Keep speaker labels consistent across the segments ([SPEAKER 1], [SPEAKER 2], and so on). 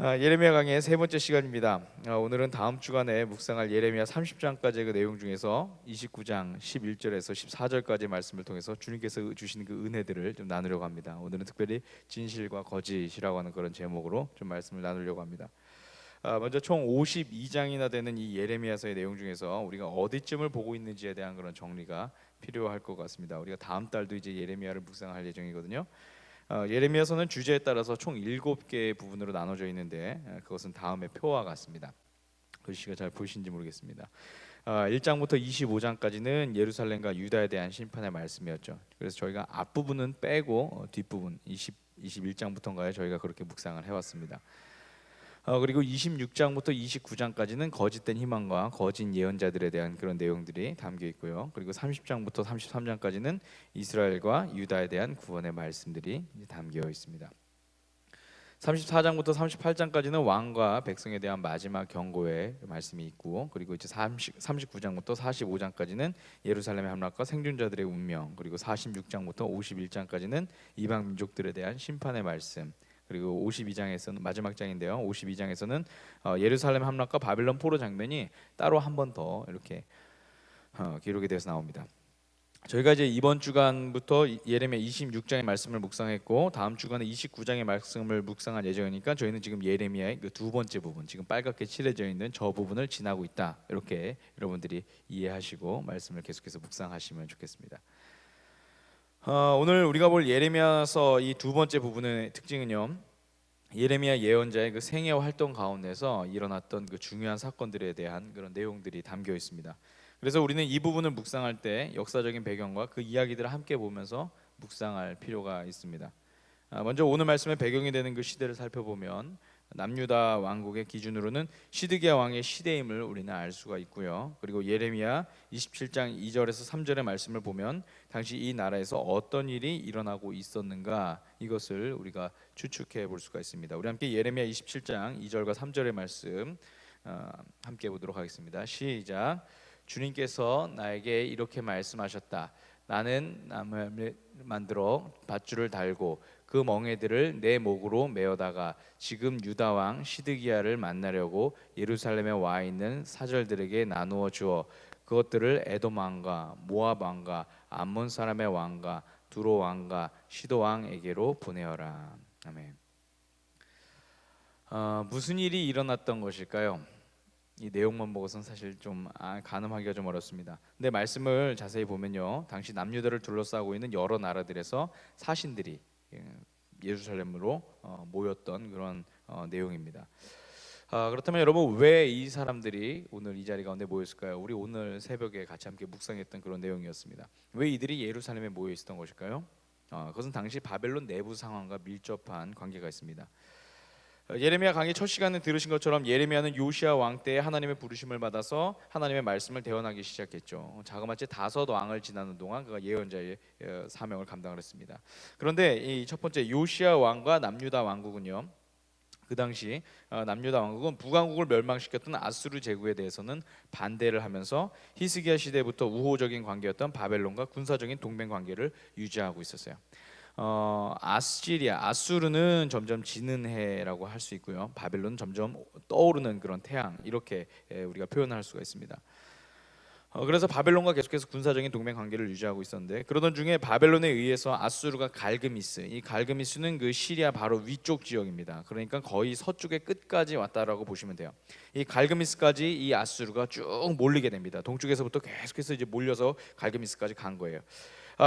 [SPEAKER 1] 예레미야 강의 세 번째 시간입니다. 오늘은 다음 주간에 묵상할 예레미야 30장까지의 그 내용 중에서 29장 11절에서 14절까지 말씀을 통해서 주님께서 주신 그 은혜들을 좀 나누려고 합니다. 오늘은 특별히 진실과 거짓이라고 하는 그런 제목으로 좀 말씀을 나누려고 합니다. 먼저 총 52장이나 되는 이 예레미야서의 내용 중에서 우리가 어디쯤을 보고 있는지에 대한 그런 정리가 필요할 것 같습니다. 우리가 다음 달도 이제 예레미야를 묵상할 예정이거든요. 예레미야서는 주제에 따라서 총 7개의 부분으로 나눠져 있는데 그것은 다음의 표와 같습니다. 글씨가 잘 보이시는지 모르겠습니다. 1장부터 25장까지는 예루살렘과 유다에 대한 심판의 말씀이었죠. 그래서 저희가 앞부분은 빼고 뒷부분 21장부터인가요? 저희가 그렇게 묵상을 해왔습니다. 그리고 26장부터 29장까지는 거짓된 희망과 거짓 예언자들에 대한 그런 내용들이 담겨 있고요. 그리고 30장부터 33장까지는 이스라엘과 유다에 대한 구원의 말씀들이 담겨 있습니다. 34장부터 38장까지는 왕과 백성에 대한 마지막 경고의 말씀이 있고, 그리고 이제 39장부터 45장까지는 예루살렘의 함락과 생존자들의 운명, 그리고 46장부터 51장까지는 이방 민족들에 대한 심판의 말씀, 그리고 52장에서는 마지막 장인데요. 52장에서는 예루살렘 함락과 바벨론 포로 장면이 따로 한 번 더 이렇게 기록이 되어서 나옵니다. 저희가 이제 이번 주간부터 예레미야 26장의 말씀을 묵상했고, 다음 주간에 29장의 말씀을 묵상할 예정이니까 저희는 지금 예레미야의 그 두 번째 부분, 지금 빨갛게 칠해져 있는 저 부분을 지나고 있다, 이렇게 여러분들이 이해하시고 말씀을 계속해서 묵상하시면 좋겠습니다. 오늘 우리가 볼 예레미야서 이 두 번째 부분의 특징은요, 예레미야 예언자의 그 생애와 활동 가운데서 일어났던 그 중요한 사건들에 대한 그런 내용들이 담겨 있습니다. 그래서 우리는 이 부분을 묵상할 때 역사적인 배경과 그 이야기들을 함께 보면서 묵상할 필요가 있습니다. 먼저 오늘 말씀의 배경이 되는 그 시대를 살펴보면 남유다 왕국의 기준으로는 시드기야 왕의 시대임을 우리는 알 수가 있고요. 그리고 예레미야 27장 2절에서 3절의 말씀을 보면 당시 이 나라에서 어떤 일이 일어나고 있었는가, 이것을 우리가 추측해 볼 수가 있습니다. 우리 함께 예레미야 27장 2절과 3절의 말씀 함께 보도록 하겠습니다. 시작. 주님께서 나에게 이렇게 말씀하셨다. 나는 나무를 만들어 밧줄을 달고 그 멍에들을 내 목으로 메어다가 지금 유다 왕 시드기야를 만나려고 예루살렘에 와 있는 사절들에게 나누어 주어 그것들을 에돔 왕과 모압 왕과 암몬 사람의 왕과 두로 왕과 시도 왕에게로 보내어라. 아멘. 무슨 일이 일어났던 것일까요? 이 내용만 보고선 사실 좀 가늠하기가 좀 어렵습니다. 근데 말씀을 자세히 보면요, 당시 남유다를 둘러싸고 있는 여러 나라들에서 사신들이 예루살렘으로 모였던 그런 내용입니다. 그렇다면 여러분, 왜 이 사람들이 오늘 이 자리 가운데 모였을까요? 우리 오늘 새벽에 같이 함께 묵상했던 그런 내용이었습니다. 왜 이들이 예루살렘에 모여 있었던 것일까요? 그것은 당시 바벨론 내부 상황과 밀접한 관계가 있습니다. 예레미야 강의 첫 시간에 들으신 것처럼 예레미야는 요시야 왕 때 하나님의 부르심을 받아서 하나님의 말씀을 대언하기 시작했죠. 자그마치 5 왕을 지나는 동안 그가 예언자의 사명을 감당을 했습니다. 그런데 이 첫 번째 요시야 왕과 남유다 왕국은요, 그 당시 남유다 왕국은 북왕국을 멸망시켰던 아수르 제국에 대해서는 반대를 하면서 히스기야 시대부터 우호적인 관계였던 바벨론과 군사적인 동맹 관계를 유지하고 있었어요. 아수르는 점점 지는 해라고 할 수 있고요. 바벨론은 점점 떠오르는 그런 태양, 이렇게 우리가 표현할 수가 있습니다. 그래서 바벨론과 계속해서 군사적인 동맹 관계를 유지하고 있었는데, 그러던 중에 바벨론에 의해서 아수르가 갈그미스, 이 갈그미스는 그 시리아 바로 위쪽 지역입니다. 그러니까 거의 서쪽의 끝까지 왔다라고 보시면 돼요. 이 갈그미스까지 이 아수르가 쭉 몰리게 됩니다. 동쪽에서부터 계속해서 이제 몰려서 갈그미스까지 간 거예요.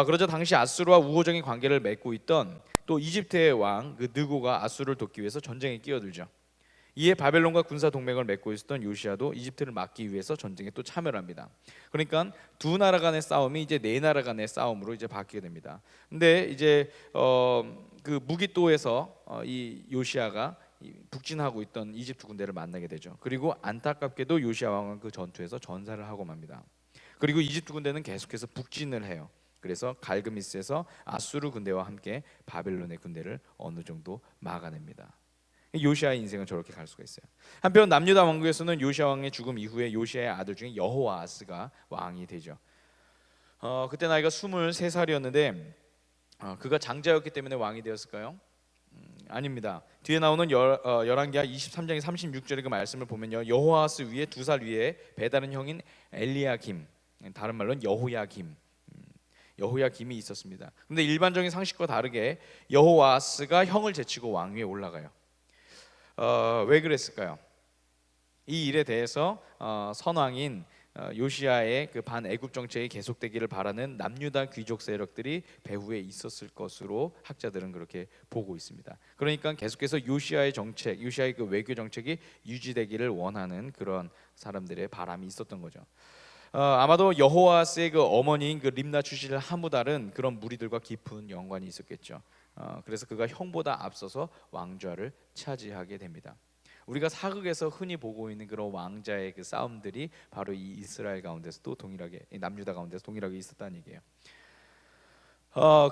[SPEAKER 1] 그러자 당시 아수르와 우호적인 관계를 맺고 있던 또 이집트의 왕 그 느고가 아수르를 돕기 위해서 전쟁에 끼어들죠. 이에 바벨론과 군사 동맹을 맺고 있었던 요시야도 이집트를 막기 위해서 전쟁에 또 참여를 합니다. 그러니까 두 나라 간의 싸움이 이제 네 나라 간의 싸움으로 이제 바뀌게 됩니다. 근데 이제 그 무기또에서 이 요시야가 북진하고 있던 이집트 군대를 만나게 되죠. 그리고 안타깝게도 요시야 왕은 그 전투에서 전사를 하고 맙니다. 그리고 이집트 군대는 계속해서 북진을 해요. 그래서 갈그미스에서 아수르 군대와 함께 바벨론의 군대를 어느 정도 막아냅니다. 요시아의 인생은 저렇게 갈 수가 있어요. 한편 남유다 왕국에서는 요시아 왕의 죽음 이후에 요시아의 아들 중에 여호아스가 왕이 되죠. 그때 나이가 23살이었는데 그가 장자였기 때문에 왕이 되었을까요? 아닙니다. 뒤에 나오는 열왕기하 23장의 36절의 그 말씀을 보면요, 여호아하스 위에 2살 위에 배다른 형인 엘리야김, 다른 말로는 여호야김이 있었습니다. 근데 일반적인 상식과 다르게 여호아하스가 형을 제치고 왕위에 올라가요. 왜 그랬을까요? 이 일에 대해서 선왕인 요시야의 그 반애굽 정책이 계속되기를 바라는 남유다 귀족 세력들이 배후에 있었을 것으로 학자들은 그렇게 보고 있습니다. 그러니까 계속해서 요시야의 정책, 요시야의 그 외교 정책이 유지되기를 원하는 그런 사람들의 바람이 있었던 거죠. 아마도 여호아스의 그 어머니인 그 림나 출신의 하무달은 그런 무리들과 깊은 연관이 있었겠죠. 그래서 그가 형보다 앞서서 왕좌를 차지하게 됩니다. 우리가 사극에서 흔히 보고 있는 그런 왕자의 그 싸움들이 바로 이 이스라엘 가운데서도 동일하게, 남유다 가운데서 동일하게 있었다는 얘기예요.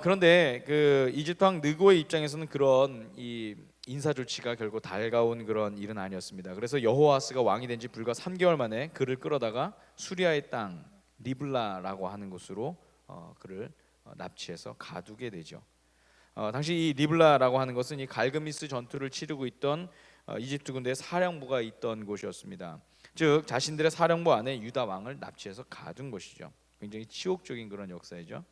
[SPEAKER 1] 그런데 그 이집트 왕 느고의 입장에서는 그런 이 인사 조치가 결국 달가운 그런 일은 아니었습니다. 그래서 여호아스가 왕이 된 지 불과 3개월 만에 그를 끌어다가 수리아의 땅 리블라라고 하는 곳으로 그를 납치해서 가두게 되죠. 당시 이 리블라라고 하는 것은 이 갈그미스 전투를 치르고 있던 이집트 군대의 사령부가 있던 곳이었습니다. 즉 자신들의 사령부 안에 유다 왕을 납치해서 가둔 것이죠. 굉장히 치욕적인 그런 역사이죠.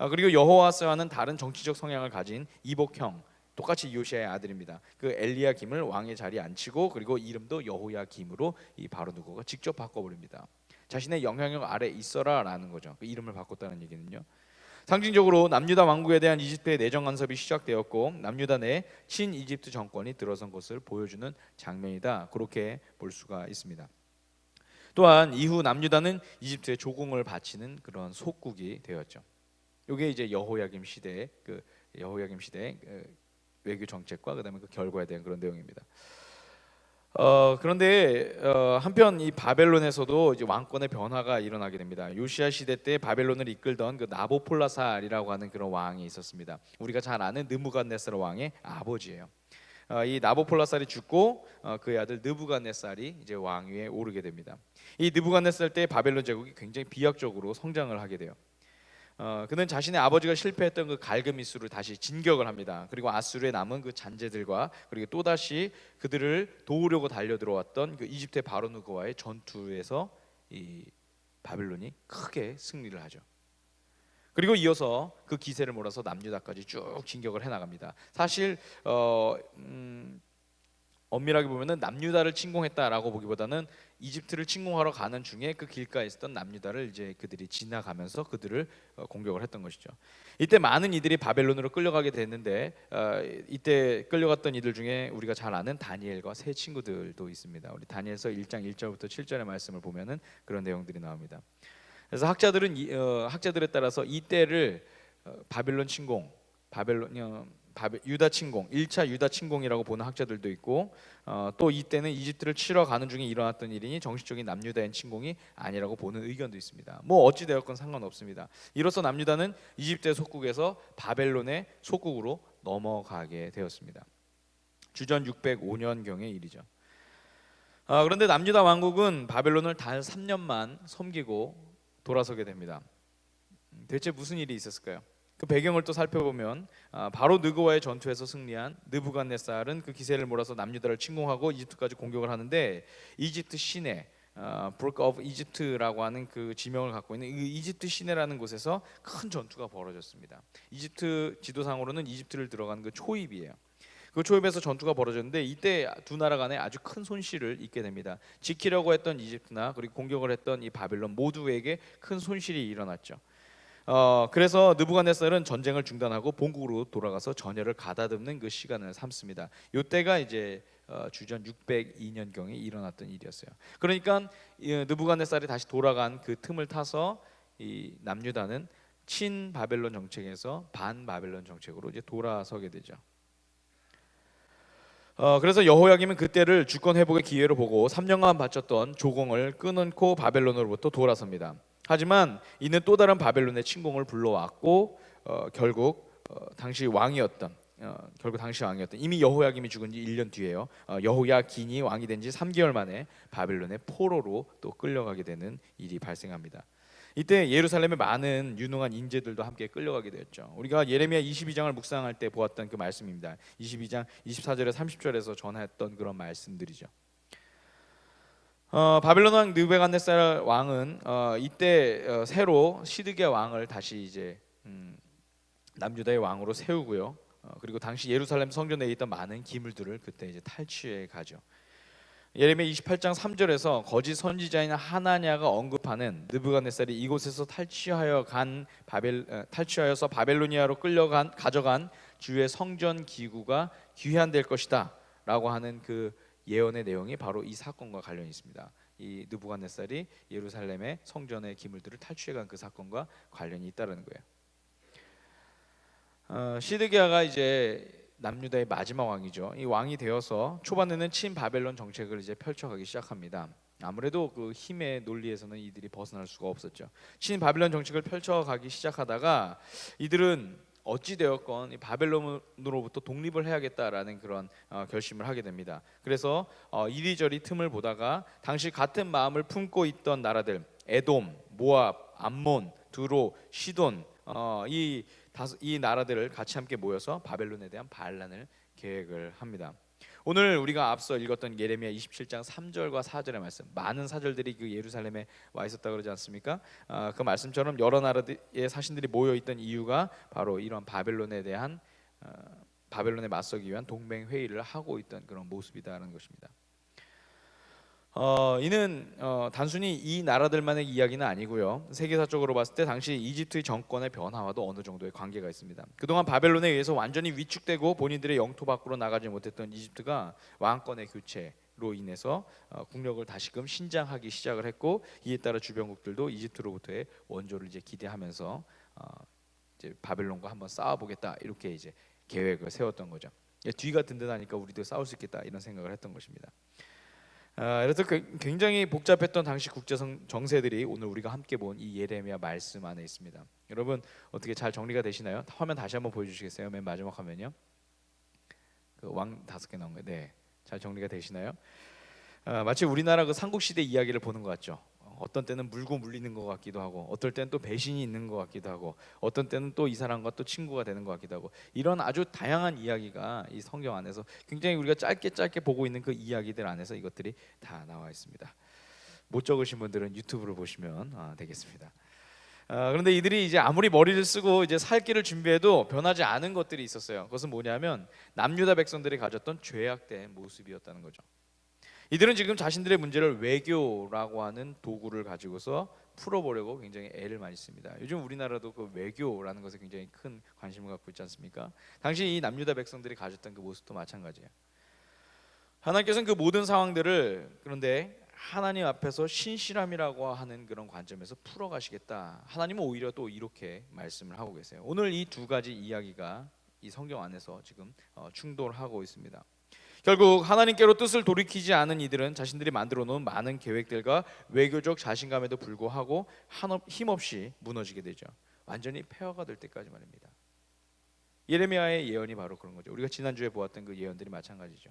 [SPEAKER 1] 그리고 여호아스와는 다른 정치적 성향을 가진 이복형, 똑같이 요시아의 아들입니다. 그 엘리야김을 왕의 자리에 앉히고, 그리고 이름도 여호야김으로 이 바로누고가 직접 바꿔버립니다. 자신의 영향력 아래 있어라라는 거죠. 그 이름을 바꿨다는 얘기는요. 상징적으로 남유다 왕국에 대한 이집트의 내정 간섭이 시작되었고, 남유다 내 친이집트 정권이 들어선 것을 보여주는 장면이다, 그렇게 볼 수가 있습니다. 또한 이후 남유다는 이집트에 조공을 바치는 그런 속국이 되었죠. 이게 이제 여호야김 시대의 그 외교 정책과 그다음에 그 결과에 대한 그런 내용입니다. 그런데 한편 이 바벨론에서도 이제 왕권의 변화가 일어나게 됩니다. 요시야 시대 때 바벨론을 이끌던 그 나보폴라살이라고 하는 그런 왕이 있었습니다. 우리가 잘 아는 느부갓네살 왕의 아버지예요. 이 나보폴라살이 죽고 그의 아들 느부갓네살이 이제 왕위에 오르게 됩니다. 이 느부갓네살 때 바벨론 제국이 굉장히 비약적으로 성장을 하게 돼요. 그는 자신의 아버지가 실패했던 그 갈그미스를 다시 진격을 합니다. 그리고 아수르에 남은 그 잔재들과, 그리고 또 다시 그들을 도우려고 달려들어왔던 그 이집트의 바로누고와의 전투에서 이 바벨론이 크게 승리를 하죠. 그리고 이어서 그 기세를 몰아서 남유다까지 쭉 진격을 해나갑니다. 사실 엄밀하게 보면은 남유다를 침공했다라고 보기보다는 이집트를 침공하러 가는 중에 그 길가에 있었던 남유다를 이제 그들이 지나가면서 그들을 공격을 했던 것이죠. 이때 많은 이들이 바벨론으로 끌려가게 됐는데 이때 끌려갔던 이들 중에 우리가 잘 아는 다니엘과 세 친구들도 있습니다. 우리 다니엘서 1장 1절부터 7절의 말씀을 보면은 그런 내용들이 나옵니다. 그래서 학자들에 따라서 이때를 바벨론 침공, 유다 침공, 1차 유다 침공이라고 보는 학자들도 있고, 또 이때는 이집트를 치러 가는 중에 일어났던 일이니 정식적인 남유다의 침공이 아니라고 보는 의견도 있습니다. 뭐 어찌 되었건 상관없습니다. 이로써 남유다는 이집트의 속국에서 바벨론의 속국으로 넘어가게 되었습니다. 주전 605년경의 일이죠. 그런데 남유다 왕국은 바벨론을 단 3년만 섬기고 돌아서게 됩니다. 대체 무슨 일이 있었을까요? 그 배경을 또 살펴보면 바로 느고와의 전투에서 승리한 느부갓네살은 그 기세를 몰아서 남유다를 침공하고 이집트까지 공격을 하는데, 이집트 시내 브로크 오브 이집트라고 하는 그 지명을 갖고 있는 이 이집트 시내라는 곳에서 큰 전투가 벌어졌습니다. 이집트 지도상으로는 이집트를 들어간 그 초입이에요. 그 초입에서 전투가 벌어졌는데 이때 두 나라 간에 아주 큰 손실을 입게 됩니다. 지키려고 했던 이집트나 그리고 공격을 했던 이 바벨론 모두에게 큰 손실이 일어났죠. 그래서 느부갓네살은 전쟁을 중단하고 본국으로 돌아가서 전열을 가다듬는 그 시간을 삼습니다. 이때가 이제 주전 602년경에 일어났던 일이었어요. 그러니까 느부갓네살이 다시 돌아간 그 틈을 타서 이 남유다는 친 바벨론 정책에서 반 바벨론 정책으로 이제 돌아서게 되죠. 그래서 여호야김은 그때를 주권 회복의 기회로 보고 3년간 바쳤던 조공을 끊고 바벨론으로부터 돌아섭니다. 하지만 이는 또 다른 바벨론의 침공을 불러왔고 결국 당시 왕이었던 이미 여호야김이 죽은 지 1년 뒤에요. 여호야긴이 왕이 된 지 3개월 만에 바벨론의 포로로 또 끌려가게 되는 일이 발생합니다. 이때 예루살렘에 많은 유능한 인재들도 함께 끌려가게 되었죠. 우리가 예레미야 22장을 묵상할 때 보았던 그 말씀입니다. 22장 24절에 30절에서 전했던 그런 말씀들이죠. 바벨론 왕 느부갓네살 왕은 이때 새로 시드기야 왕을 다시 이제 남유다의 왕으로 세우고요. 그리고 당시 예루살렘 성전에 있던 많은 기물들을 그때 이제 탈취해 가죠. 예레미야 28장 3절에서 거짓 선지자인 하나냐가 언급하는 느부갓네살이 이곳에서 탈취하여서 바벨로니아로 가져간 주의 성전 기구가 귀환될 것이다라고 하는 그 예언의 내용이 바로 이 사건과 관련이 있습니다. 이 느부갓네살이 예루살렘의 성전의 기물들을 탈취해간 그 사건과 관련이 있다는 거예요. 시드기야가 이제 남유다의 마지막 왕이죠. 이 왕이 되어서 초반에는 친바벨론 정책을 이제 펼쳐가기 시작합니다. 아무래도 그 힘의 논리에서는 이들이 벗어날 수가 없었죠. 친바벨론 정책을 펼쳐가기 시작하다가 이들은 어찌 되었건 바벨론으로부터 독립을 해야겠다라는 그런 결심을 하게 됩니다. 그래서 이리저리 틈을 보다가 당시 같은 마음을 품고 있던 나라들 에돔, 모압, 암몬, 두로, 시돈 이 나라들을 같이 함께 모여서 바벨론에 대한 반란을 계획을 합니다. 오늘 우리가 앞서 읽었던 예레미야 27장 3절과 4절의 말씀, 많은 사절들이 그 예루살렘에 와 있었다 그러지 않습니까? 그 말씀처럼 여러 나라의 사신들이 모여 있던 이유가 바로 이런 바벨론에 대한 바벨론에 맞서기 위한 동맹 회의를 하고 있던 그런 모습이다라는 것입니다. 이는 단순히 이 나라들만의 이야기는 아니고요. 세계사적으로 봤을 때 당시 이집트의 정권의 변화와도 어느 정도의 관계가 있습니다. 그동안 바벨론에 의해서 완전히 위축되고 본인들의 영토 밖으로 나가지 못했던 이집트가 왕권의 교체로 인해서 국력을 다시금 신장하기 시작을 했고, 이에 따라 주변국들도 이집트로부터의 원조를 이제 기대하면서 이제 바벨론과 한번 싸워보겠다 이렇게 이제 계획을 세웠던 거죠. 뒤가 든든하니까 우리도 싸울 수 있겠다 이런 생각을 했던 것입니다. 그래서 굉장히 복잡했던 당시 국제 정세들이 오늘 우리가 함께 본 이 예레미야 말씀 안에 있습니다. 여러분 어떻게 잘 정리가 되시나요? 화면 다시 한번 보여주시겠어요? 맨 마지막 화면이요. 그 왕 5개 나온 거예요. 네, 잘 정리가 되시나요? 마치 우리나라 그 삼국시대 이야기를 보는 것 같죠. 어떤 때는 물고 물리는 것 같기도 하고, 어떨 때는 또 배신이 있는 것 같기도 하고, 어떤 때는 또 이 사람과 또 친구가 되는 것 같기도 하고, 이런 아주 다양한 이야기가 이 성경 안에서 굉장히 우리가 짧게 보고 있는 그 이야기들 안에서 이것들이 다 나와 있습니다. 못 적으신 분들은 유튜브를 보시면 되겠습니다. 그런데 이들이 이제 아무리 머리를 쓰고 이제 살 길을 준비해도 변하지 않은 것들이 있었어요. 그것은 뭐냐면 남유다 백성들이 가졌던 죄악된 모습이었다는 거죠. 이들은 지금 자신들의 문제를 외교라고 하는 도구를 가지고서 풀어보려고 굉장히 애를 많이 씁니다. 요즘 우리나라도 그 외교라는 것에 굉장히 큰 관심을 갖고 있지 않습니까? 당시 이 남유다 백성들이 가졌던 그 모습도 마찬가지예요. 하나님께서는 그 모든 상황들을 그런데 하나님 앞에서 신실함이라고 하는 그런 관점에서 풀어가시겠다. 하나님은 오히려 또 이렇게 말씀을 하고 계세요. 오늘 이 두 가지 이야기가 이 성경 안에서 지금 충돌하고 있습니다. 결국 하나님께로 뜻을 돌이키지 않은 이들은 자신들이 만들어 놓은 많은 계획들과 외교적 자신감에도 불구하고 힘없이 무너지게 되죠. 완전히 폐허가 될 때까지 말입니다. 예레미야의 예언이 바로 그런 거죠. 우리가 지난주에 보았던 그 예언들이 마찬가지죠.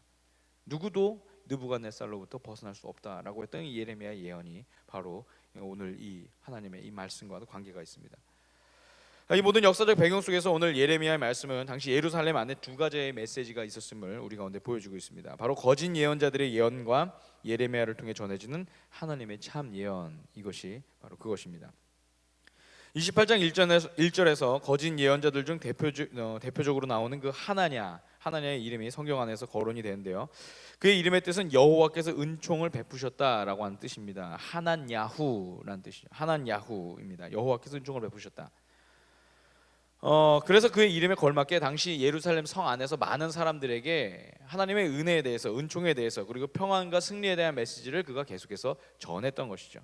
[SPEAKER 1] 누구도 느부갓네살로부터 벗어날 수 없다라고 했던 이 예레미야의 예언이 바로 오늘 이 하나님의 이 말씀과도 관계가 있습니다. 이 모든 역사적 배경 속에서 오늘 예레미야의 말씀은 당시 예루살렘 안에 두 가지의 메시지가 있었음을 우리 가운데 보여주고 있습니다. 바로 거짓 예언자들의 예언과 예레미야를 통해 전해지는 하나님의 참 예언, 이것이 바로 그것입니다. 28장 1절에서 거짓 예언자들 중 대표적으로 나오는 그 하나냐의 이름이 성경 안에서 거론이 되는데요. 그의 이름의 뜻은 여호와께서 은총을 베푸셨다라고 하는 뜻입니다. 하난야후라는 뜻이죠. 하난야후입니다. 여호와께서 은총을 베푸셨다. 그래서 그의 이름에 걸맞게 당시 예루살렘 성 안에서 많은 사람들에게 하나님의 은혜에 대해서, 은총에 대해서, 그리고 평안과 승리에 대한 메시지를 그가 계속해서 전했던 것이죠.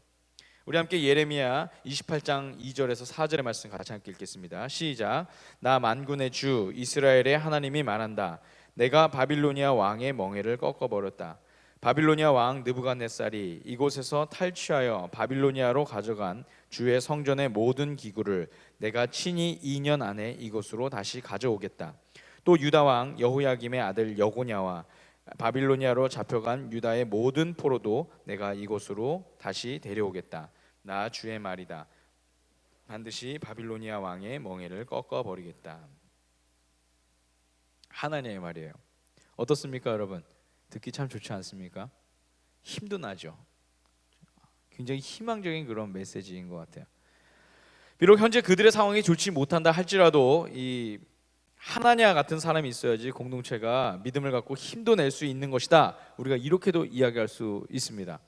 [SPEAKER 1] 우리 함께 예레미야 28장 2절에서 4절의 말씀 같이 함께 읽겠습니다. 시작. 나 만군의 주 이스라엘의 하나님이 말한다. 내가 바빌로니아 왕의 멍에를 꺾어버렸다. 바빌로니아 왕 느부갓네살이 이곳에서 탈취하여 바빌로니아로 가져간 주의 성전의 모든 기구를 내가 친히 2년 안에 이곳으로 다시 가져오겠다. 또 유다 왕 여호야김의 아들 여고냐와 바빌로니아로 잡혀간 유다의 모든 포로도 내가 이곳으로 다시 데려오겠다. 나 주의 말이다. 반드시 바빌로니아 왕의 멍에를 꺾어버리겠다. 하나님의 말이에요. 어떻습니까, 여러분? 듣기 참 좋지 않습니까? 힘도 나죠. 굉장히 희망적인 그런 메시지인 것 같아요. 비록 현재 그들의 상황이 좋지 못한다 할지라도 이 하나냐 같은 사람이 있어야지 공동체가 믿음을 갖고 힘도 낼 수 있는 것이다. 우리가 이렇게도 이야기할 수 있습니다.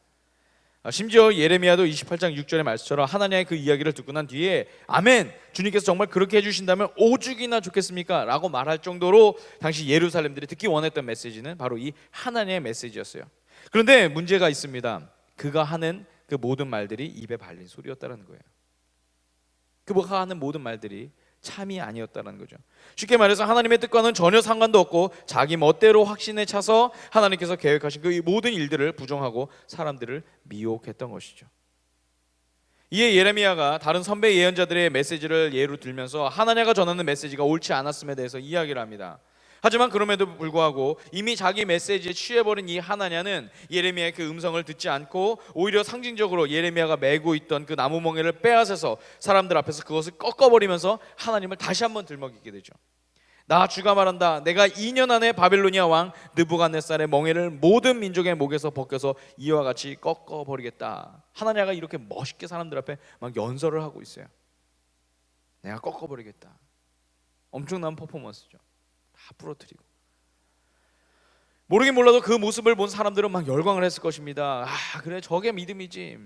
[SPEAKER 1] 심지어 예레미야도 28장 6절의 말씀처럼 하나냐의 그 이야기를 듣고 난 뒤에 아멘, 주님께서 정말 그렇게 해주신다면 오죽이나 좋겠습니까? 라고 말할 정도로 당시 예루살렘들이 듣기 원했던 메시지는 바로 이 하나냐의 메시지였어요. 그런데 문제가 있습니다. 그가 하는 그 모든 말들이 입에 발린 소리였다는 거예요. 그가 하는 모든 말들이 참이 아니었다는 거죠. 쉽게 말해서 하나님의 뜻과는 전혀 상관도 없고 자기 멋대로 확신에 차서 하나님께서 계획하신 그 모든 일들을 부정하고 사람들을 미혹했던 것이죠. 이에 예레미야가 다른 선배 예언자들의 메시지를 예로 들면서 하나냐가 전하는 메시지가 옳지 않았음에 대해서 이야기를 합니다. 하지만 그럼에도 불구하고 이미 자기 메시지에 취해버린 이 하나냐는 예레미야의 그 음성을 듣지 않고 오히려 상징적으로 예레미야가 메고 있던 그 나무 멍에를 빼앗아서 사람들 앞에서 그것을 꺾어버리면서 하나님을 다시 한번 들먹이게 되죠. 나 주가 말한다. 내가 2년 안에 바빌로니아 왕 느부갓네살의 멍에를 모든 민족의 목에서 벗겨서 이와 같이 꺾어버리겠다. 하나냐가 이렇게 멋있게 사람들 앞에 막 연설을 하고 있어요. 내가 꺾어버리겠다. 엄청난 퍼포먼스죠. 다 부러뜨리고. 모르긴 몰라도 그 모습을 본 사람들은 막 열광을 했을 것입니다. 아, 그래, 저게 믿음이지,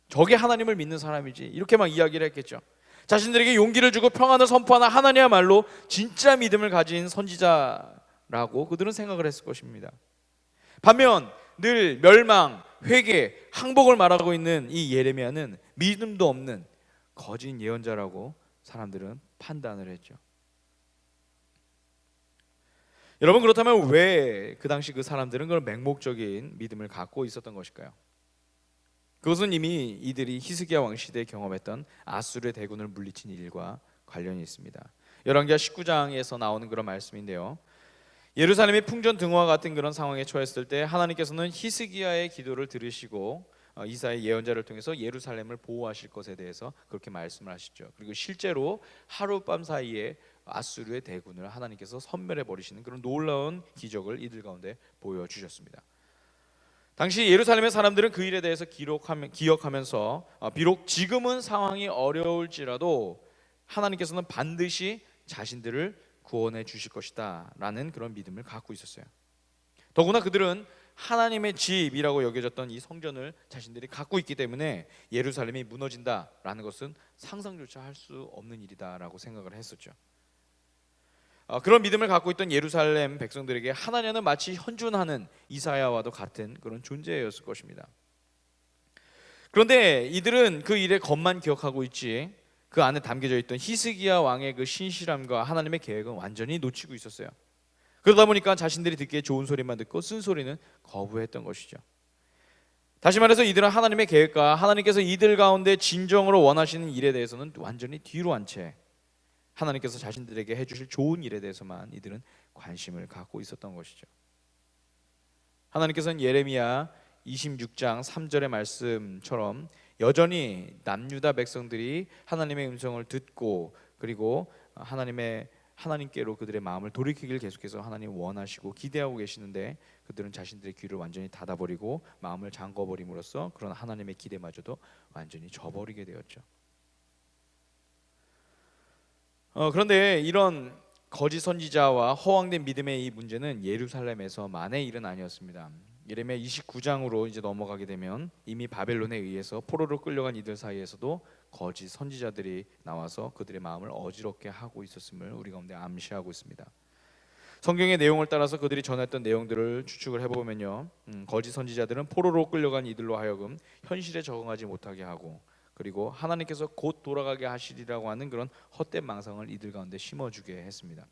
[SPEAKER 1] 저게 하나님을 믿는 사람이지, 이렇게 막 이야기를 했겠죠. 자신들에게 용기를 주고 평안을 선포하는 하나님야말로 진짜 믿음을 가진 선지자라고 그들은 생각을 했을 것입니다. 반면 늘 멸망, 회개, 항복을 말하고 있는 이 예레미야는 믿음도 없는 거짓 예언자라고 사람들은 판단을 했죠. 여러분, 그렇다면 왜 그 당시 그 사람들은 그런 맹목적인 믿음을 갖고 있었던 것일까요? 그것은 이미 이들이 히스기야 왕 시대에 경험했던 아수르의 대군을 물리친 일과 관련이 있습니다. 열왕기하 19장에서 나오는 그런 말씀인데요. 예루살렘이 풍전등화 같은 그런 상황에 처했을 때 하나님께서는 히스기야의 기도를 들으시고 이사야 예언자를 통해서 예루살렘을 보호하실 것에 대해서 그렇게 말씀을 하시죠. 그리고 실제로 하룻밤 사이에 아수르의 대군을 하나님께서 섬멸해 버리시는 그런 놀라운 기적을 이들 가운데 보여주셨습니다. 당시 예루살렘의 사람들은 그 일에 대해서 기억하면서 비록 지금은 상황이 어려울지라도 하나님께서는 반드시 자신들을 구원해 주실 것이다 라는 그런 믿음을 갖고 있었어요. 더구나 그들은 하나님의 집이라고 여겨졌던 이 성전을 자신들이 갖고 있기 때문에 예루살렘이 무너진다라는 것은 상상조차 할 수 없는 일이다라고 생각을 했었죠. 그런 믿음을 갖고 있던 예루살렘 백성들에게 하나냐는 마치 현존하는 이사야와도 같은 그런 존재였을 것입니다. 그런데 이들은 그 일의 것만 기억하고 있지 그 안에 담겨져 있던 히스기야 왕의 그 신실함과 하나님의 계획은 완전히 놓치고 있었어요. 그러다 보니까 자신들이 듣기에 좋은 소리만 듣고 쓴소리는 거부했던 것이죠. 다시 말해서 이들은 하나님의 계획과 하나님께서 이들 가운데 진정으로 원하시는 일에 대해서는 완전히 뒤로 한 채 하나님께서 자신들에게 해주실 좋은 일에 대해서만 이들은 관심을 갖고 있었던 것이죠. 하나님께서는 예레미야 26장 3절의 말씀처럼 여전히 남유다 백성들이 하나님의 음성을 듣고 그리고 하나님께로 그들의 마음을 돌이키길 계속해서 하나님 원하시고 기대하고 계시는데 그들은 자신들의 귀를 완전히 닫아버리고 마음을 잠궈버림으로써 그런 하나님의 기대마저도 완전히 저버리게 되었죠. 그런데 이런 거짓 선지자와 허황된 믿음의 이 문제는 예루살렘에서만의 일은 아니었습니다. 예레미야 29장으로 이제 넘어가게 되면 이미 바벨론에 의해서 포로로 끌려간 이들 사이에서도 거짓 선지자들이 나와서 그들의 마음을 어지럽게 하고 있었음을 우리 가운데 암시하고 있습니다. 성경의 내용을 따라서 그들이 전했던 내용들을 추측을 해보면요, 거짓 선지자들은 포로로 끌려간 이들로 하여금 현실에 적응하지 못하게 하고 그리고 하나님께서 곧 돌아가게 하시리라고 하는 그런 헛된 망상을 이들 가운데 심어주게 했습니다.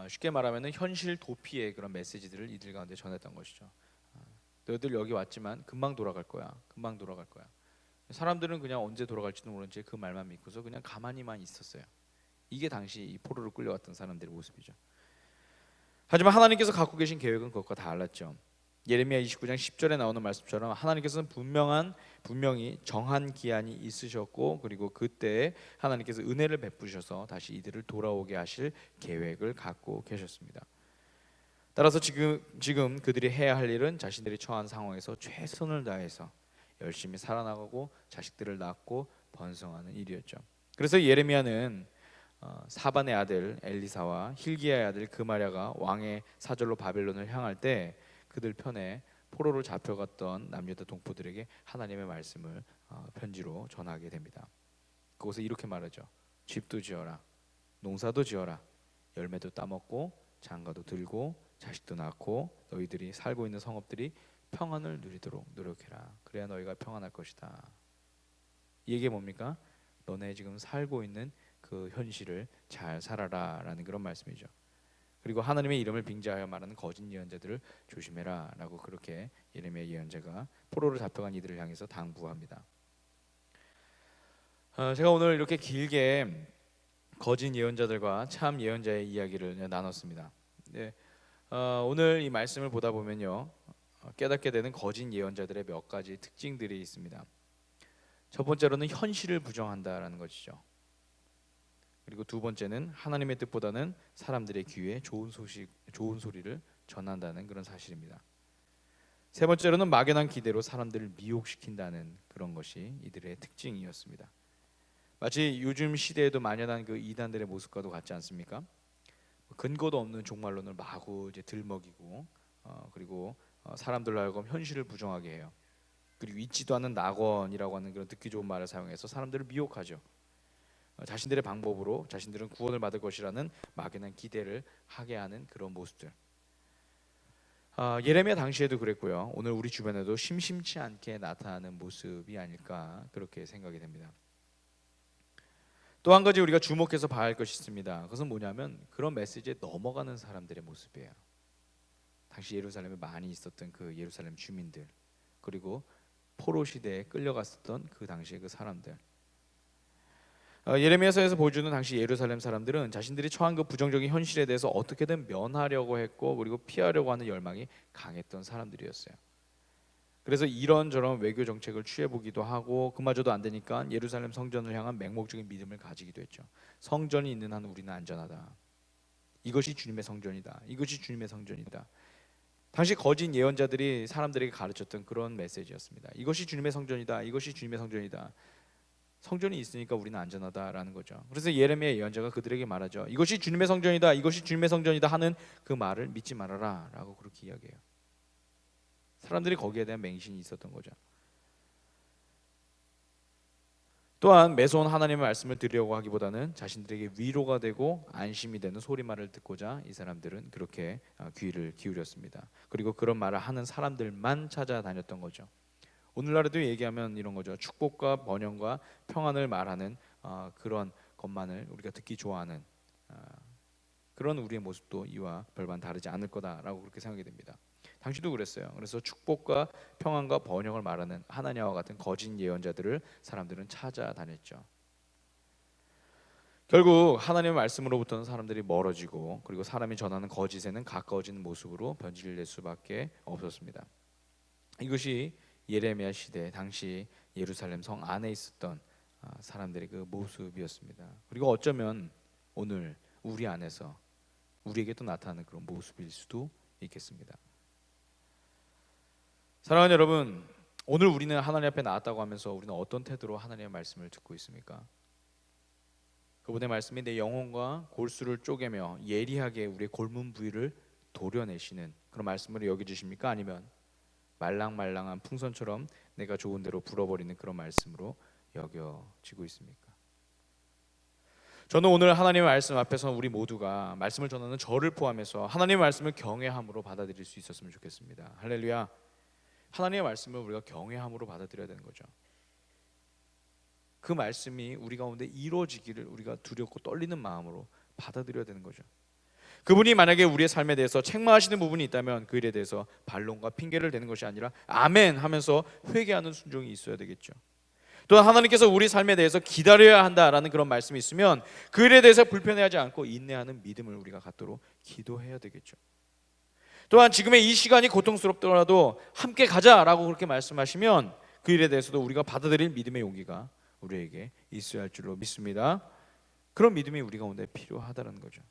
[SPEAKER 1] 쉽게 말하면 현실 도피의 그런 메시지들을 이들 가운데 전했던 것이죠. 너희들 여기 왔지만 금방 돌아갈 거야. 금방 돌아갈 거야. 사람들은 그냥 언제 돌아갈지도 모른 채 그 말만 믿고서 그냥 가만히만 있었어요. 이게 당시 이 포로로 끌려왔던 사람들의 모습이죠. 하지만 하나님께서 갖고 계신 계획은 그것과 달랐죠. 예레미야 29장 10절에 나오는 말씀처럼 하나님께서는 분명히 정한 기한이 있으셨고, 그리고 그때 하나님께서 은혜를 베푸셔서 다시 이들을 돌아오게 하실 계획을 갖고 계셨습니다. 따라서 지금 그들이 해야 할 일은 자신들이 처한 상황에서 최선을 다해서 열심히 살아나가고 자식들을 낳고 번성하는 일이었죠. 그래서 예레미야는 사반의 아들 엘리사와 힐기야의 아들 그마랴가 왕의 사절로 바벨론을 향할 때 그들 편에 포로로 잡혀갔던 남유다 동포들에게 하나님의 말씀을 편지로 전하게 됩니다. 그곳에 이렇게 말하죠. 집도 지어라, 농사도 지어라, 열매도 따먹고 장가도 들고 자식도 낳고 너희들이 살고 있는 성읍들이 평안을 누리도록 노력해라. 그래야 너희가 평안할 것이다. 이게 뭡니까? 너네 지금 살고 있는 그 현실을 잘 살아라라는 그런 말씀이죠. 그리고 하나님의 이름을 빙자하여 말하는 거짓 예언자들을 조심해라라고 그렇게 예레미야 예언자가 포로로 잡혀간 이들을 향해서 당부합니다. 제가 오늘 이렇게 길게 거짓 예언자들과 참 예언자의 이야기를 나눴습니다. 네, 오늘 이 말씀을 보다 보면요, 깨닫게 되는 거짓 예언자들의 몇 가지 특징들이 있습니다. 첫 번째로는 현실을 부정한다라는 것이죠. 그리고 두 번째는 하나님의 뜻보다는 사람들의 귀에 좋은 소리를 전한다는 그런 사실입니다. 세 번째로는 막연한 기대로 사람들을 미혹시킨다는 그런 것이 이들의 특징이었습니다. 마치 요즘 시대에도 만연한 그 이단들의 모습과도 같지 않습니까? 근거도 없는 종말론을 마구 이제 들먹이고 그리고 사람들로 하여금 현실을 부정하게 해요. 그리고 있지도 않은 낙원이라고 하는 그런 듣기 좋은 말을 사용해서 사람들을 미혹하죠. 자신들의 방법으로 자신들은 구원을 받을 것이라는 막연한 기대를 하게 하는 그런 모습들. 예레미야 당시에도 그랬고요. 오늘 우리 주변에도 심심치 않게 나타나는 모습이 아닐까 그렇게 생각이 됩니다. 또 한 가지 우리가 주목해서 봐야 할 것이 있습니다. 그것은 뭐냐면 그런 메시지에 넘어가는 사람들의 모습이에요. 당시 예루살렘에 많이 있었던 그 예루살렘 주민들, 그리고 포로 시대에 끌려갔었던 그 당시의 그 사람들. 예레미야서에서 보여주는 당시 예루살렘 사람들은 자신들이 처한 그 부정적인 현실에 대해서 어떻게든 면하려고 했고, 그리고 피하려고 하는 열망이 강했던 사람들이었어요. 그래서 이런저런 외교 정책을 취해보기도 하고, 그마저도 안 되니까 예루살렘 성전을 향한 맹목적인 믿음을 가지기도 했죠. 성전이 있는 한 우리는 안전하다. 이것이 주님의 성전이다. 이것이 주님의 성전이다. 당시 거짓 예언자들이 사람들에게 가르쳤던 그런 메시지였습니다. 이것이 주님의 성전이다. 이것이 주님의 성전이다. 성전이 있으니까 우리는 안전하다라는 거죠. 그래서 예레미야 예언자가 그들에게 말하죠. 이것이 주님의 성전이다. 이것이 주님의 성전이다 하는 그 말을 믿지 말아라 라고 그렇게 이야기해요. 사람들이 거기에 대한 맹신이 있었던 거죠. 또한 매서운 하나님의 말씀을 들으려고 하기보다는 자신들에게 위로가 되고 안심이 되는 소리말을 듣고자 이 사람들은 그렇게 귀를 기울였습니다. 그리고 그런 말을 하는 사람들만 찾아다녔던 거죠. 오늘날에도 얘기하면 이런 거죠. 축복과 번영과 평안을 말하는 그런 것만을 우리가 듣기 좋아하는 그런 우리의 모습도 이와 별반 다르지 않을 거다라고 그렇게 생각이 됩니다. 당시도 그랬어요. 그래서 축복과 평안과 번영을 말하는 하나냐와 같은 거짓 예언자들을 사람들은 찾아다녔죠. 결국 하나님의 말씀으로부터는 사람들이 멀어지고, 그리고 사람이 전하는 거짓에는 가까워지는 모습으로 변질을 낼 수밖에 없었습니다. 이것이 예레미야 시대 당시 예루살렘 성 안에 있었던 사람들의 그 모습이었습니다. 그리고 어쩌면 오늘 우리 안에서 우리에게도 나타나는 그런 모습일 수도 있겠습니다. 사랑하는 여러분, 오늘 우리는 하나님 앞에 나왔다고 하면서 우리는 어떤 태도로 하나님의 말씀을 듣고 있습니까? 그분의 말씀이 내 영혼과 골수를 쪼개며 예리하게 우리의 골문 부위를 도려내시는 그런 말씀으로 여겨지십니까? 아니면 말랑말랑한 풍선처럼 내가 좋은 대로 불어버리는 그런 말씀으로 여겨지고 있습니까? 저는 오늘 하나님의 말씀 앞에서 우리 모두가 말씀을 전하는 저를 포함해서 하나님의 말씀을 경외함으로 받아들일 수 있었으면 좋겠습니다. 할렐루야. 하나님의 말씀을 우리가 경외함으로 받아들여야 되는 거죠. 그 말씀이 우리 가운데 이루어지기를 우리가 두렵고 떨리는 마음으로 받아들여야 되는 거죠. 그분이 만약에 우리의 삶에 대해서 책망하시는 부분이 있다면 그 일에 대해서 반론과 핑계를 대는 것이 아니라 아멘 하면서 회개하는 순종이 있어야 되겠죠. 또한 하나님께서 우리 삶에 대해서 기다려야 한다라는 그런 말씀이 있으면 그 일에 대해서 불편해하지 않고 인내하는 믿음을 우리가 갖도록 기도해야 되겠죠. 또한 지금의 이 시간이 고통스럽더라도 함께 가자라고 그렇게 말씀하시면 그 일에 대해서도 우리가 받아들일 믿음의 용기가 우리에게 있어야 할 줄로 믿습니다. 그런 믿음이 우리 가운데 필요하다는 거죠.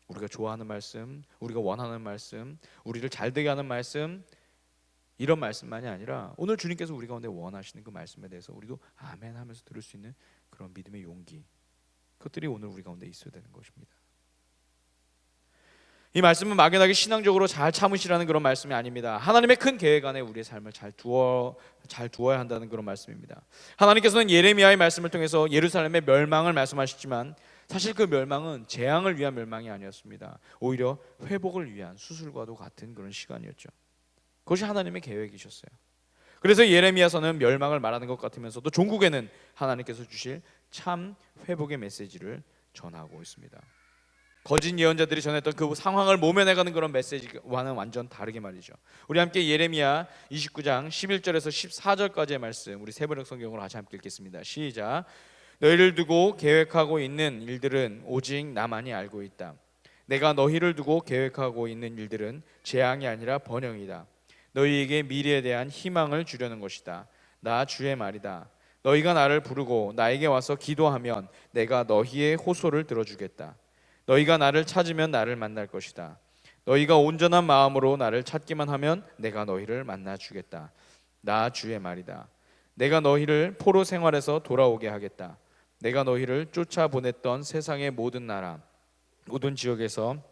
[SPEAKER 1] 우리가 좋아하는 말씀, 우리가 원하는 말씀, 우리를 잘되게 하는 말씀, 이런 말씀만이 아니라 오늘 주님께서 우리 가운데 원하시는 그 말씀에 대해서 우리도 아멘 하면서 들을 수 있는 그런 믿음의 용기, 그것들이 오늘 우리 가운데 있어야 되는 것입니다. 이 말씀은 막연하게 신앙적으로 잘 참으시라는 그런 말씀이 아닙니다. 하나님의 큰 계획 안에 우리의 삶을 잘 두어야 한다는 그런 말씀입니다. 하나님께서는 예레미야의 말씀을 통해서 예루살렘의 멸망을 말씀하셨지만 사실 그 멸망은 재앙을 위한 멸망이 아니었습니다. 오히려 회복을 위한 수술과도 같은 그런 시간이었죠. 그것이 하나님의 계획이셨어요. 그래서 예레미야서는 멸망을 말하는 것 같으면서도 종국에는 하나님께서 주실 참 회복의 메시지를 전하고 있습니다. 거짓 예언자들이 전했던 그 상황을 모면해가는 그런 메시지와는 완전 다르게 말이죠. 우리 함께 예레미야 29장 11절에서 14절까지의 말씀, 우리 세번역 성경으로 같이 함께 읽겠습니다. 시작. 너희를 두고 계획하고 있는 일들은 오직 나만이 알고 있다. 내가 너희를 두고 계획하고 있는 일들은 재앙이 아니라 번영이다. 너희에게 미래에 대한 희망을 주려는 것이다. 나 주의 말이다. 너희가 나를 부르고 나에게 와서 기도하면 내가 너희의 호소를 들어주겠다. 너희가 나를 찾으면 나를 만날 것이다. 너희가 온전한 마음으로 나를 찾기만 하면 내가 너희를 만나주겠다. 나 주의 말이다. 내가 너희를 포로 생활에서 돌아오게 하겠다. 내가 너희를 쫓아보냈던 세상의 모든 나라, 모든 지역에서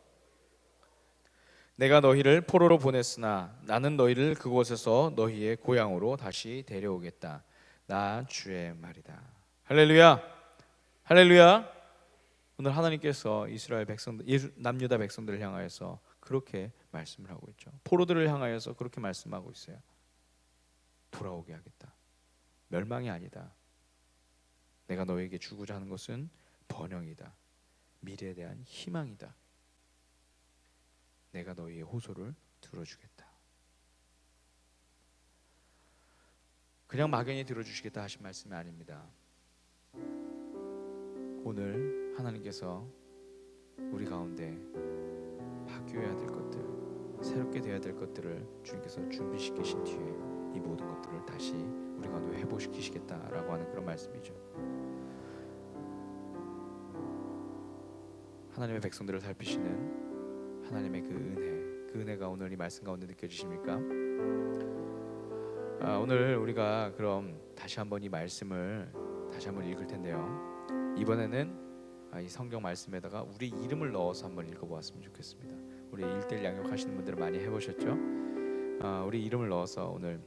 [SPEAKER 1] 내가 너희를 포로로 보냈으나 나는 너희를 그곳에서 너희의 고향으로 다시 데려오겠다. 나 주의 말이다. 할렐루야. 할렐루야. 오늘 하나님께서 이스라엘 백성들, 남유다 백성들을 향하여서 그렇게 말씀을 하고 있죠. 포로들을 향하여서 그렇게 말씀하고 있어요. 돌아오게 하겠다. 멸망이 아니다. 내가 너에게 주고자 하는 것은 번영이다. 미래에 대한 희망이다. 내가 너희의 호소를 들어주겠다. 그냥 막연히 들어주시겠다 하신 말씀이 아닙니다. 오늘 하나님께서 우리 가운데 바뀌어야 될 것들, 새롭게 되어야 될 것들을 주님께서 준비시키신 뒤에 이 모든 것들을 다시 우리 가운데 회복시키시겠다라고 하는 그런 말씀이죠. 하나님의 백성들을 살피시는 하나님의 그 은혜가 오늘 이 말씀 가운데 느껴지십니까? 오늘 우리가 그럼 다시 한번 이 말씀을 다시 한번 읽을 텐데요. 이번에는 이 성경 말씀에다가 우리 이름을 넣어서 한번 읽어보았으면 좋겠습니다. 우리 1:1 양육하시는 분들은 많이 해보셨죠? 우리 이름을 넣어서 오늘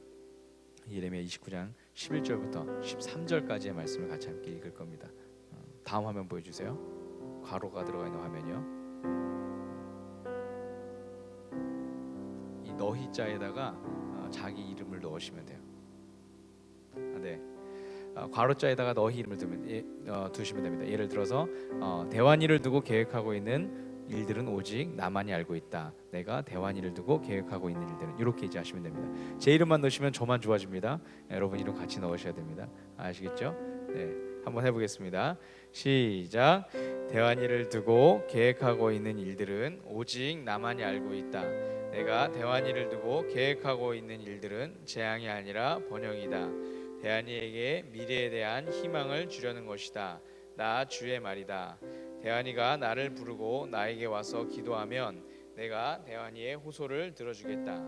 [SPEAKER 1] 예레미야 29장 11절부터 13절까지의 말씀을 같이 함께 읽을 겁니다. 다음 화면 보여주세요. 괄호가 들어가 있는 화면이요. 이 너희자에다가 자기 이름을 넣으시면 돼요. 네. 괄호자에다가 너희 이름을 두시면 됩니다. 예를 들어서 대환이를 두고 계획하고 있는 일들은 오직 나만이 알고 있다. 내가 대환이를 두고 계획하고 있는 일들은, 이렇게 이제 하시면 됩니다. 제 이름만 넣으시면 저만 좋아집니다. 여러분 이름 같이 넣으셔야 됩니다. 아시겠죠? 네, 한번 해보겠습니다. 시작. 대환이를 두고 계획하고 있는 일들은 오직 나만이 알고 있다. 내가 대환이를 두고 계획하고 있는 일들은 재앙이 아니라 번영이다. 대환이에게 미래에 대한 희망을 주려는 것이다. 나 주의 말이다. 대환이가 나를 부르고 나에게 와서 기도하면 내가 대환이의 호소를 들어주겠다.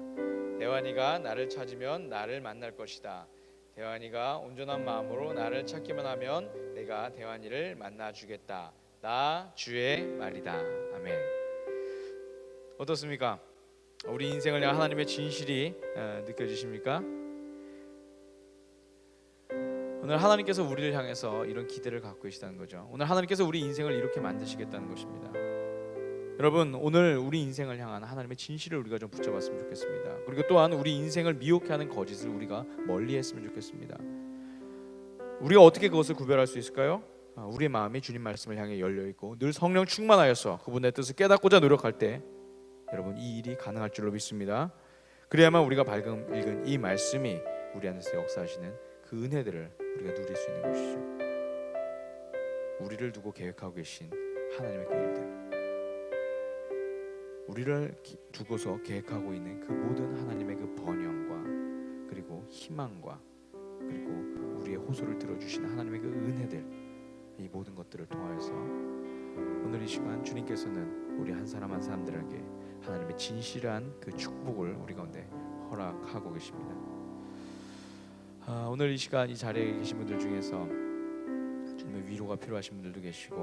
[SPEAKER 1] 대환이가 나를 찾으면 나를 만날 것이다. 대환이가 온전한 마음으로 나를 찾기만 하면 내가 대환이를 만나주겠다. 나 주의 말이다. 아멘. 어떻습니까? 우리 인생을 향한 하나님의 진실이 느껴지십니까? 오늘 하나님께서 우리를 향해서 이런 기대를 갖고 계시다는 거죠. 오늘 하나님께서 우리 인생을 이렇게 만드시겠다는 것입니다. 여러분, 오늘 우리 인생을 향한 하나님의 진실을 우리가 좀 붙잡았으면 좋겠습니다. 그리고 또한 우리 인생을 미혹해 하는 거짓을 우리가 멀리했으면 좋겠습니다. 우리가 어떻게 그것을 구별할 수 있을까요? 우리의 마음이 주님 말씀을 향해 열려 있고 늘 성령 충만하여서 그분의 뜻을 깨닫고자 노력할 때 여러분 이 일이 가능할 줄로 믿습니다. 그래야만 우리가 밝은 읽은 이 말씀이 우리 안에서 역사하시는 그 은혜들을 우리가 누릴 수 있는 것이죠. 우리를 두고 계획하고 계신 하나님의 그 일들, 우리를 두고서 계획하고 있는 그 모든 하나님의 그 번영과 그리고 희망과 그리고 우리의 호소를 들어주시는 하나님의 그 은혜들, 이 모든 것들을 통하여서 오늘 이 시간 주님께서는 우리 한 사람 한 사람들에게 하나님의 진실한 그 축복을 우리 가운데 허락하고 계십니다. 오늘 이 시간 이 자리에 계신 분들 중에서 주님의 위로가 필요하신 분들도 계시고,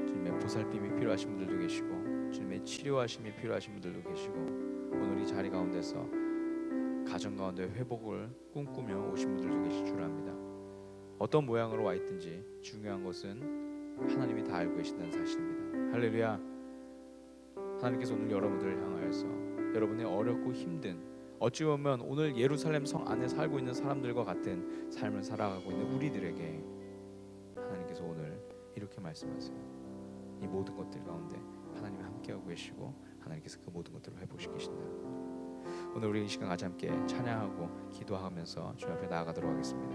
[SPEAKER 1] 주님의 보살핌이 필요하신 분들도 계시고, 주님의 치료하심이 필요하신 분들도 계시고, 오늘 이 자리 가운데서 가정 가운데 회복을 꿈꾸며 오신 분들도 계실 줄 압니다. 어떤 모양으로 와 있든지 중요한 것은 하나님이 다 알고 계신다는 사실입니다. 할렐루야. 하나님께서 오늘 여러분들을 향하여서 여러분의 어렵고 힘든, 어찌 보면 오늘 예루살렘 성 안에 살고 있는 사람들과 같은 삶을 살아가고 있는 우리들에게 하나님께서 오늘 이렇게 말씀하세요. 이 모든 것들 가운데 하나님이 함께하고 계시고 하나님께서 그 모든 것들을 회복시키신다. 오늘 우리 이 시간 같이 함께 찬양하고 기도하면서 주님 앞에 나아가도록 하겠습니다.